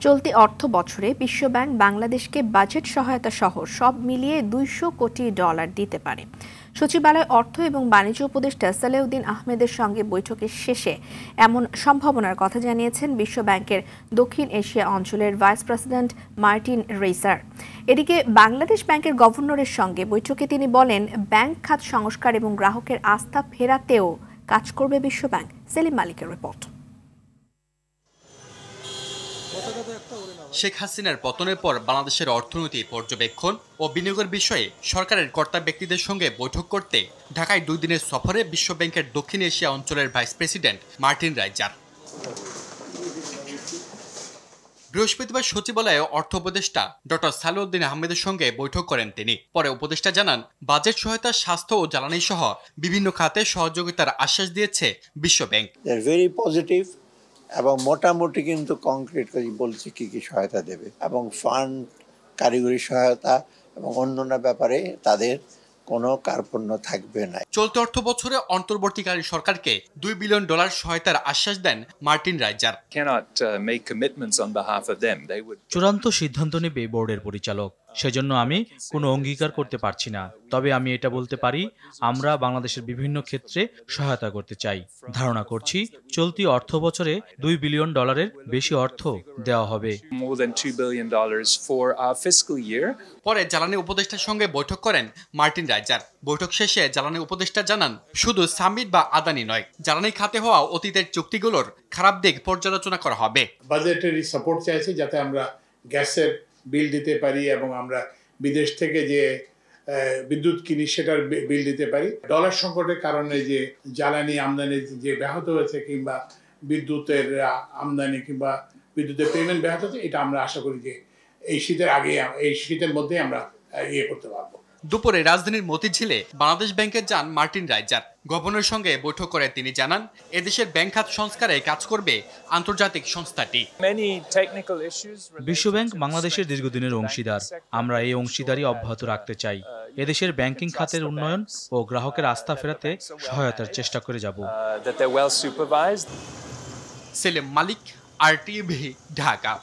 চলতি অর্থ বছরে বিশ্বব্যাংক বাংলাদেশকে বাজেট সহায়তা সহ সব মিলিয়ে $200 কোটি দিতে পারে। সচিবালয় অর্থ এবং বাণিজ্য উপদেষ্টা সালেউদ্দিন আহমেদের সঙ্গে বৈঠকের শেষে এমন সম্ভাবনার কথা জানিয়েছেন বিশ্বব্যাংকের দক্ষিণ এশিয়া অঞ্চলের ভাইস প্রেসিডেন্ট মার্টিন রেইসার। এদিকে বাংলাদেশ ব্যাংকের গভর্নরের সঙ্গে বৈঠকে তিনি বলেন, ব্যাংক খাত সংস্কার এবং গ্রাহকের আস্থা ফেরাতেও কাজ করবে বিশ্বব্যাংক। সেলিম মালিকের রিপোর্ট। শেখ হাসিনার পতনের পর বাংলাদেশের অর্থনীতি পর্যবেক্ষণ ও বিনিয়োগের বিষয়ে সরকারের কর্তা ব্যক্তিদের সঙ্গে বৈঠক করতে ঢাকায় 2 দিনের সফরে বিশ্বব্যাংকের দক্ষিণ এশিয়া অঞ্চলের ভাইস প্রেসিডেন্ট মার্টিন রাইজার। বৃহস্পতিবার সচিবালয়ে অর্থ উপদেষ্টা ডক্টর সালেউদ্দিন আহমেদের সঙ্গে বৈঠক করেন তিনি। পরে উপদেষ্টা জানান, বাজেট সহায়তা, স্বাস্থ্য ও জ্বালানি সহ বিভিন্ন খাতে সহযোগিতার আশ্বাস দিয়েছে বিশ্বব্যাংক। ভেরি পজিটিভ এবং মোটামুটি কিন্তু কংক্রিট করে বলছে কি কি সহায়তা দেবে এবং ফান্ড, কারিগরি সহায়তা এবং অন্যান্য ব্যাপারে তাদের কোনো কার্পণ্য থাকবে না। চলতি অর্থ বছরে অন্তর্বর্তীকালীন সরকারকে $2 বিলিয়ন সহায়তার আশ্বাস দেন মার্টিন রাইজার। চূড়ান্ত সিদ্ধান্ত নেবে বোর্ডের পরিচালক, সেজন্য আমি কোনো অঙ্গীকার করতে পারছি না। তবে আমি এটা বলতে পারি, আমরা বাংলাদেশের বিভিন্ন ক্ষেত্রে সহায়তা করতে চাই। ধারণা করছি চলতি অর্থ বছরে $2 বিলিয়ন বেশি অর্থ দেওয়া হবে। পরে জ্বালানি উপদেষ্টার সঙ্গে বৈঠক করেন মার্টিন রাইজার। বৈঠক শেষে জ্বালানি উপদেষ্টা জানান, শুধু সামিট বা আদানি নয়, জ্বালানি খাতে হওয়া অতীতের চুক্তিগুলোর খারাপ দিক পর্যালোচনা করা হবে। বাজেটারি সাপোর্ট চাইছি যাতে আমরা গ্যাসের বিল দিতে পারি এবং আমরা বিদেশ থেকে যে বিদ্যুৎ কিনি সেটার বিল দিতে পারি। ডলার সংকটের কারণে যে জ্বালানি আমদানি যে ব্যাহত হয়েছে কিংবা বিদ্যুতের আমদানি কিংবা বিদ্যুতের পেমেন্ট ব্যাহত হচ্ছে, এটা আমরা আশা করি যে এই শীতের মধ্যে আমরা করতে পারবো। দুপুরে রাজধানীর মতিঝিলে বাংলাদেশ ব্যাংকে যান মার্টিন রাইজার। গভর্নরের সঙ্গে বৈঠক করে তিনি জানান, এদেশের ব্যাংক খাত সংস্কারে কাজ করবে আন্তর্জাতিক সংস্থাটি। বিশ্বব্যাংক বাংলাদেশের দীর্ঘদিনের অংশীদার। আমরা এই অংশীদারি অব্যাহত রাখতে চাই। এদেশের ব্যাংকিং খাতের উন্নয়ন ও গ্রাহকের আস্থা ফেরাতে সহায়তার চেষ্টা করে যাব। সেলিম মালিক, RTV, ঢাকা।